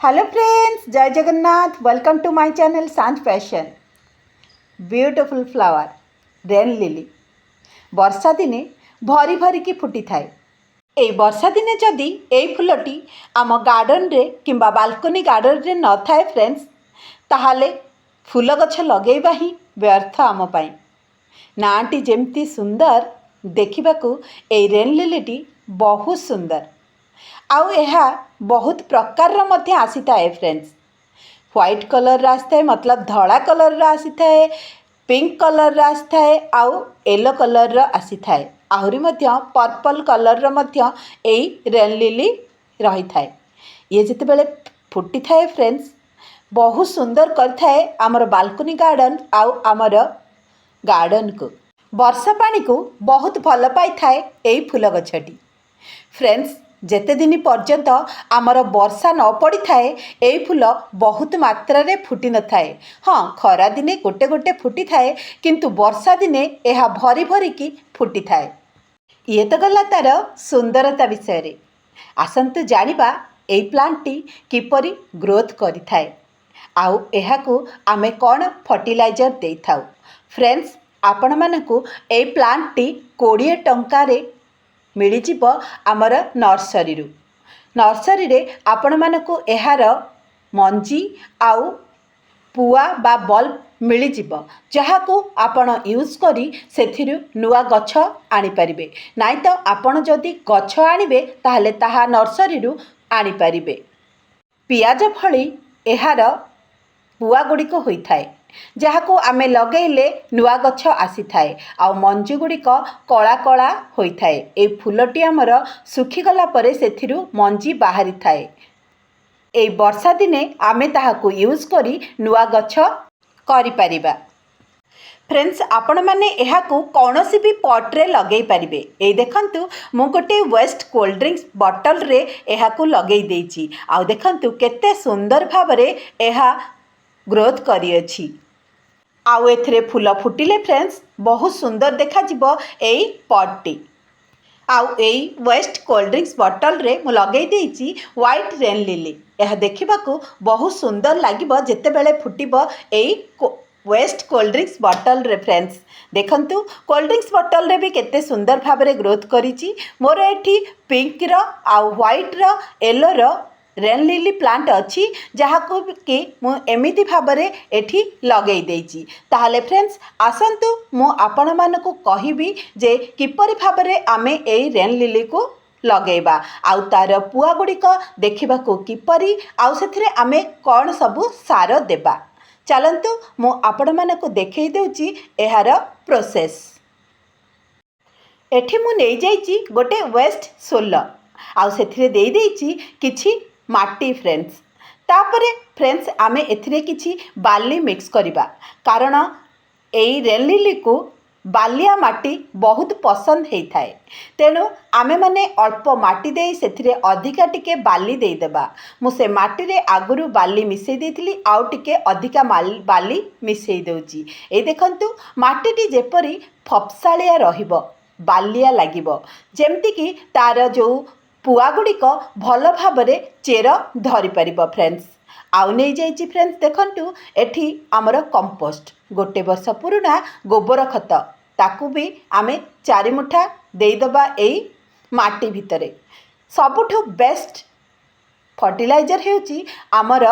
Hello friends, जय Jagannath. Welcome to my channel Sanjh fashion. Beautiful flower rain lily वर्षा दिने भरी भरी की फुटी थाए। ए वर्षा दिने जदि ए फुलटी आम गार्डन रे किंबा बालकनी गार्डन रे न थाए फ्रेंड्स, ताहाले फूल गछ लगेइबा ही व्यर्थ आम पाई। नाटी जेमती सुंदर देखिबाकू ए रेन लिलीटी बहुत सुंदर आउ यह बहुत प्रकार मध्य आसी थाए फ्रेंड्स। व्हाइट कलर आसी थाए, मतलब धड़ा कलर आसी थाए, पिंक कलर आसी थाए, आउ येलो कलर आसी थाए, आहुरी मध्य पर्पल कलर मध्य एई रेन लिली रही थाए। ये जितेबेले फुटी थाए फ्रेंड्स, बहुत सुंदर करथाए आमर बालकनी गार्डन आउ आमर गार्डन को। वर्षा पानी को बहुत भल पाई थाए एई फूल गछटी फ्रेंड्स। जेते दिन पर्यंत आमर वर्षा न पड़ी थाए ए फूल बहुत मात्रा रे फुटी न थाए। हाँ, खरा दिने गोटे गोटे फुटी थाए, किंतु वर्षा दिने यह भरी भरी की फुटी थाए। ये तो गला तार सुंदरता विषय रे। आसंतु जानिबा ए प्लांटटी किपरि ग्रोथ करि थाए आउ एहाकू आमे कौन फर्टिलाइजर दे थाउ। फ्रेंड्स, आपण मानकू ए प्लांटटी 20 टंका रे मिलिजिब आमर नर्सरी रे आपण मानकू एहार मंजी आउ पुआ बा बल्ब मिलिजिब, जहाकू आपण यूज करी सेथिरु नुआ गछ आनी परिबे। नाइ तो आपण जदि गछ आनिबे ताहले ताहा नर्सरी रु आनी परिबे। पियाज भली एहार पुआ गुड़िक होई थाए, जहाकू आमे लगेइले नुआ गछ आसी थाए आउ मंजी गुड़िक कला कला होई थाए। ए फूलटी आमर सुखी गला परे सेथिरु मंजी बाहरी थाए। ए वर्षा दिने आमे ताहाकू यूज करी नुआ गछ करि परिबा। फ्रेंड्स, आपण माने एहाकू कौनसी भी पॉट रे लगेई परिबे। ए देखंतु मु गोटे वेस्ट कोल्ड ड्रिंक्स बॉटल रे एहाकू लगेई देइची आउ देखंतु केते सुंदर भाबरे एहा ग्रोथ करी अछि। आउ एथरे फूल फुटिले फ्रेंड्स बहुत सुंदर देखा जिवो एई पॉटटी। आउ एई वेस्ट कोल्ड ड्रिंक्स बॉटल रे मु लगेई देइची व्हाइट रेन लिली। यह देखिबाकू बहुत सुंदर लागिबो जेतेबेले फुटिबो एई वेस्ट कोल्ड ड्रिंक्स बॉटल रे। फ्रेंड्स, देखंतु कोल्ड ड्रिंक्स बॉटल रे भी केते सुंदर भाबरे ग्रोथ करिची। मोर एठी पिंक रो आउ व्हाइट रो येलो रो रेन लिली प्लांट अच्छी, जहाकू कि मु एमिति भाबरे एठी लगेई देइची। ताहले फ्रेंड्स, आसंतु मु आपण मानकू कहिबी जे किपरि भाबरे आमे एई रेन लिली को लगेबा आउ तार पुआ गुड़िक देखिबाकू किपरि आउ सेथिरे आमे कौन सबू सार देबा। चलंतु मु आपण मानकू देखै देउची एहार प्रोसेस। एठी मु नै जाइची गोटे वेस्ट सोल आउ सेथिरे देई देइची किछि माटी फ्रेंड्स। तापरे फ्रेंड्स आमे एथिरे किछि बाली मिक्स करिबा, कारण एई रेन लिली को बालिया माटी बहुत पसंद हेई थाए। तेणु आमे माने अल्प माटी देई सेथिरे अधिका टिके बाली देई देबा। मु से माटी रे आगुरु बाली मिसई देइथिली आउ टिके अधिका बाली मिसई देउची। ए देखंतु माटीटी जेपरि फपसालिया रहिबो, बालिया लागिबो, जेमति कि तार जो पुआ गुड़िक भल भाबरे चेर धरी परिबो फ्रेंड्स। आउ नै जाइची फ्रेंड्स, देखंतु एठी आमर कंपोस्ट गोटे वर्ष पुराना गोबर खत, ताकू भी आमे 4 मुठा देई दबा एई माटी भितरे। सबुठु बेस्ट फर्टिलाइजर हेउची आमर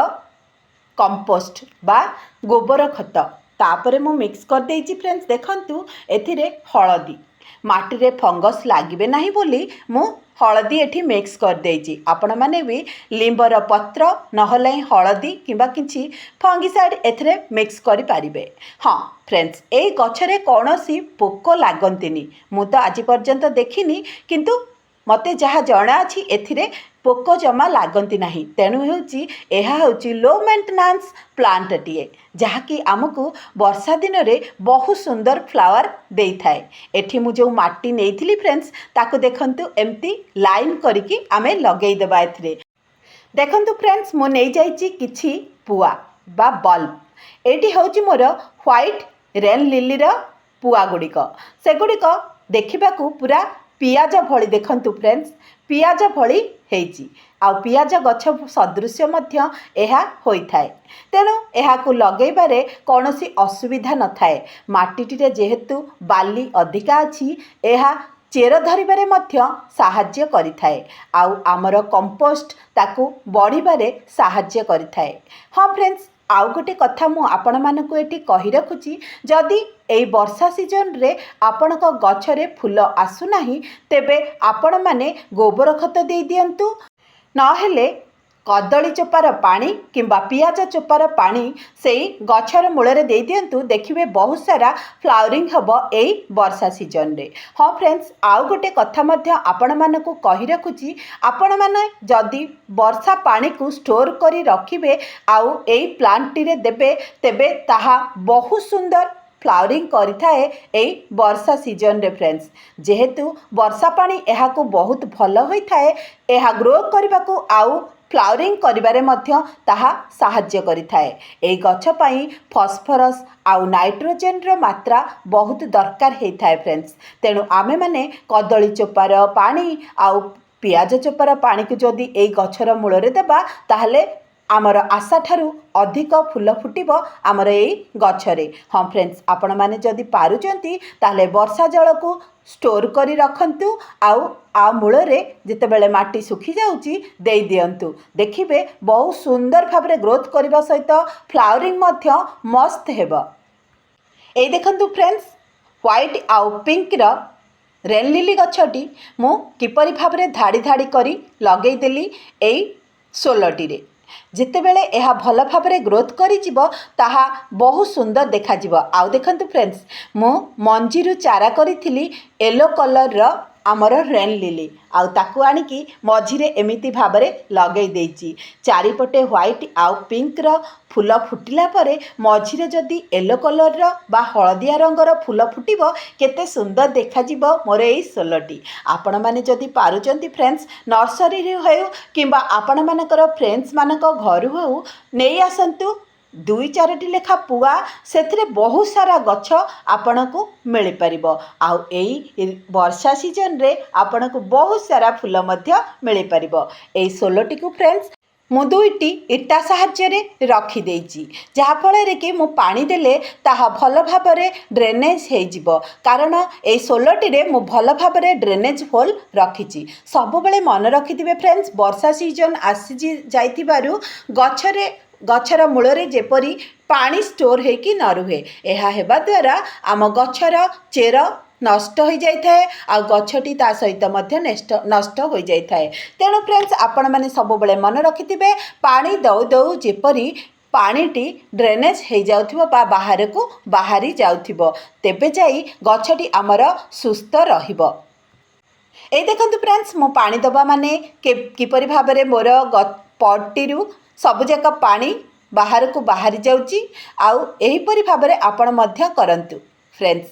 कंपोस्ट बा गोबर खत। तापरे मु मिक्स कर देइची फ्रेंड्स। देखंतु एथिरे हळदी, माटी रे फंगस लागिबे नाही बोली मु हळदी एठी मिक्स कर देइची। आपण माने भी लिंबर पत्र नहले हळदी किंबा किछि फंगिसाइड एथरे मिक्स करि पारिबे। हाँ फ्रेंड्स, ए गछरे कोनोसी पोको लागंतिनी, मु तो आज पर्यंत देखिनी, किंतु मते जहा जणा अछि एथिरे पोको जमा लागंती नाही। तेणु हेउची एहा हेउची लो मेंटेनेंस प्लांट टिए, जहाँकि आमको वर्षा दिन रे बहुत सुंदर फ्लावर देई थाए। एठी मु जो माटी नेइथिली फ्रेंड्स, ताको देखंतु एम्ति लाइन करिकी आमे लगेई देबा एथिरे। देखंतु फ्रेंड्स, मु नेइ जाइची किछि पुआ बा बल्ब। एठी हेउची मोर व्हाइट रेन लिली रो पुआ गुड़िक। से गुड़िक देखिबाकू पूरा पियाज भली, देखंतु फ्रेंड्स पियाज भली ହେଇଛି ଆଉ ପିଆଜ ଗଛ ସଦୃଶ୍ୟ ମଧ୍ୟ ଏହା ହୋଇଥାଏ। ତେଣୁ ଏହାକୁ ଲଗାଇବାରେ କୌଣସି ଅସୁବିଧା ନଥାଏ। ମାଟିଟିରେ ଯେହେତୁ ବାଲି ଅଧିକା ଅଛି, ଏହା ଚେର ଧରିବାରେ ମଧ୍ୟ ସାହାଯ୍ୟ କରିଥାଏ ଆଉ ଆମର କମ୍ପୋଷ୍ଟ ତାକୁ ବଢ଼ିବାରେ ସାହାଯ୍ୟ କରିଥାଏ। ହଁ ଫ୍ରେଣ୍ଡସ୍, ଆଉ ଗୋଟେ କଥା ମୁଁ ଆପଣମାନଙ୍କୁ ଏଠି କହି ରଖୁଛି, ଯଦି ଏଇ ବର୍ଷା ସିଜନରେ ଆପଣଙ୍କ ଗଛରେ ଫୁଲ ଆସୁନାହିଁ, ତେବେ ଆପଣମାନେ ଗୋବର ଖତ ଦେଇଦିଅନ୍ତୁ, ନହେଲେ କଦଳୀ ଚୋପାର ପାଣି କିମ୍ବା ପିଆଜ ଚୋପାର ପାଣି ସେଇ ଗଛର ମୂଳରେ ଦେଇଦିଅନ୍ତୁ। ଦେଖିବେ ବହୁତ ସାରା ଫ୍ଲାୱରିଂ ହେବ ଏଇ ବର୍ଷା ସିଜନରେ। ହଁ ଫ୍ରେଣ୍ଡସ୍, ଆଉ ଗୋଟେ କଥା ମଧ୍ୟ ଆପଣମାନଙ୍କୁ କହି ରଖୁଛି, ଆପଣମାନେ ଯଦି ବର୍ଷା ପାଣିକୁ ଷ୍ଟୋର କରି ରଖିବେ ଆଉ ଏଇ ପ୍ଲାଣ୍ଟଟିରେ ଦେବେ, ତେବେ ତାହା ବହୁତ ସୁନ୍ଦର ଫ୍ଲାୱରିଂ କରିଥାଏ ଏଇ ବର୍ଷା ସିଜନରେ ଫ୍ରେଣ୍ଡସ୍। ଯେହେତୁ ବର୍ଷା ପାଣି ଏହାକୁ ବହୁତ ଭଲ ହୋଇଥାଏ, ଏହା ଗ୍ରୋ କରିବାକୁ ଆଉ ଫ୍ଲାୱରିଂ କରିବାରେ ମଧ୍ୟ ତାହା ସାହାଯ୍ୟ କରିଥାଏ। ଏହି ଗଛ ପାଇଁ ଫସ୍ଫରସ୍ ଆଉ ନାଇଟ୍ରୋଜେନର ମାତ୍ରା ବହୁତ ଦରକାର ହେଇଥାଏ ଫ୍ରେଣ୍ଡସ୍। ତେଣୁ ଆମେମାନେ କଦଳୀ ଚୋପାର ପାଣି ଆଉ ପିଆଜ ଚୋପାର ପାଣିକୁ ଯଦି ଏଇ ଗଛର ମୂଳରେ ଦେବା, ତାହେଲେ ଆମର ଆଶାଠାରୁ ଅଧିକ ଫୁଲ ଫୁଟିବ ଆମର ଏଇ ଗଛରେ। ହଁ ଫ୍ରେଣ୍ଡସ୍, ଆପଣମାନେ ଯଦି ପାରୁଛନ୍ତି ତାହେଲେ ବର୍ଷା ଜଳକୁ ଷ୍ଟୋର କରି ରଖନ୍ତୁ ଆଉ ମୂଳରେ ଯେତେବେଳେ ମାଟି ଶୁଖିଯାଉଛି ଦେଇଦିଅନ୍ତୁ। ଦେଖିବେ ବହୁତ ସୁନ୍ଦର ଭାବରେ ଗ୍ରୋଥ୍ କରିବା ସହିତ ଫ୍ଲାୱରିଂ ମଧ୍ୟ ମସ୍ତ ହେବ। ଏଇ ଦେଖନ୍ତୁ ଫ୍ରେଣ୍ଡସ୍, ହ୍ୱାଇଟ୍ ଆଉ ପିଙ୍କର ରେନ୍ ଲିଲି ଗଛଟି ମୁଁ କିପରି ଭାବରେ ଧାଡ଼ି ଧାଡ଼ି କରି ଲଗେଇଦେଲି ଏଇ ସୋଲଟିରେ। ଯେତେବେଳେ ଏହା ଭଲ ଭାବରେ ଗ୍ରୋଥ୍ କରିଯିବ, ତାହା ବହୁତ ସୁନ୍ଦର ଦେଖାଯିବ। ଆଉ ଦେଖନ୍ତୁ ଫ୍ରେଣ୍ଡସ୍, ମୁଁ ମଞ୍ଜିରୁ ଚାରା କରିଥିଲି ୟେଲୋ କଲର୍ର ଆମର ରେନ୍ ଲିଲି, ଆଉ ତାକୁ ଆଣିକି ମଝିରେ ଏମିତି ଭାବରେ ଲଗେଇ ଦେଇଛି। ଚାରିପଟେ ହ୍ୱାଇଟ୍ ଆଉ ପିଙ୍କର ଫୁଲ ଫୁଟିଲା ପରେ ମଝିରେ ଯଦି ୟେଲୋ କଲର୍ର ବା ହଳଦିଆ ରଙ୍ଗର ଫୁଲ ଫୁଟିବ, କେତେ ସୁନ୍ଦର ଦେଖାଯିବ ମୋର ଏଇ ସୋଲଟି। ଆପଣମାନେ ଯଦି ପାରୁଛନ୍ତି ଫ୍ରେଣ୍ଡସ୍, ନର୍ସରୀରୁ ହେଉ କିମ୍ବା ଆପଣମାନଙ୍କର ଫ୍ରେଣ୍ଡସ୍ମାନଙ୍କ ଘରୁ ହେଉ ନେଇ ଆସନ୍ତୁ। 2-4ଟି ଲେଖା ପୁଆ, ସେଥିରେ ବହୁତ ସାରା ଗଛ ଆପଣଙ୍କୁ ମିଳିପାରିବ ଆଉ ଏଇ ବର୍ଷା ସିଜନରେ ଆପଣଙ୍କୁ ବହୁତ ସାରା ଫୁଲ ମଧ୍ୟ ମିଳିପାରିବ। ଏଇ ସୋଲଟିକୁ ଫ୍ରେଣ୍ଡସ୍ ମୁଁ 2ଟି ଇଟା ସାହାଯ୍ୟରେ ରଖିଦେଇଛି, ଯାହାଫଳରେ କି ମୁଁ ପାଣି ଦେଲେ ତାହା ଭଲ ଭାବରେ ଡ୍ରେନେଜ୍ ହେଇଯିବ। କାରଣ ଏଇ ସୋଲଟିରେ ମୁଁ ଭଲ ଭାବରେ ଡ୍ରେନେଜ୍ ହୋଲ୍ ରଖିଛି। ସବୁବେଳେ ମନେ ରଖିଥିବେ ଫ୍ରେଣ୍ଡସ୍, ବର୍ଷା ସିଜନ୍ ଆସି ଯାଇଥିବାରୁ ଗଛର ମୂଳରେ ଯେପରି ପାଣି ଷ୍ଟୋର ହେଇକି ନ ରୁହେ। ଏହା ହେବା ଦ୍ୱାରା ଆମ ଗଛର ଚେର ନଷ୍ଟ ହୋଇଯାଇଥାଏ ଆଉ ଗଛଟି ତା ସହିତ ମଧ୍ୟ ନଷ୍ଟ ହୋଇଯାଇଥାଏ। ତେଣୁ ଫ୍ରେଣ୍ଡସ୍, ଆପଣମାନେ ସବୁବେଳେ ମନେ ରଖିଥିବେ, ପାଣି ଦଉ ଦଉ ଯେପରି ପାଣିଟି ଡ୍ରେନେଜ୍ ହେଇଯାଉଥିବ ବା ବାହାରକୁ ବାହାରି ଯାଉଥିବ, ତେବେ ଯାଇ ଗଛଟି ଆମର ସୁସ୍ଥ ରହିବ। এই ଦେଖନ୍ତୁ ଫ୍ରେଣ୍ଡସ୍, ମୁଁ ପାଣି ଦେବା ମାନେ କିପରି ଭାବରେ ମୋର ପଟ୍ଟିରୁ ସବୁଯାକ ପାଣି ବାହାରକୁ ବାହାରି ଯାଉଛି, ଆଉ ଏହିପରି ଭାବରେ ଆପଣ ମଧ୍ୟ କରନ୍ତୁ ଫ୍ରେଣ୍ଡସ୍।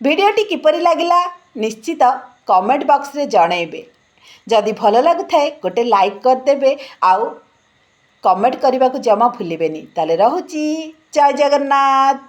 ଭିଡ଼ିଓଟି କିପରି ଲାଗିଲା ନିଶ୍ଚିତ କମେଣ୍ଟ ବକ୍ସରେ ଜଣାଇବେ। ଯଦି ଭଲ ଲାଗୁଥାଏ ଗୋଟେ ଲାଇକ୍ କରିଦେବେ ଆଉ କମେଣ୍ଟ କରିବାକୁ ଜମା ଭୁଲିବେନି। ତାହେଲେ ରହୁଛି, ଜୟ ଜଗନ୍ନାଥ।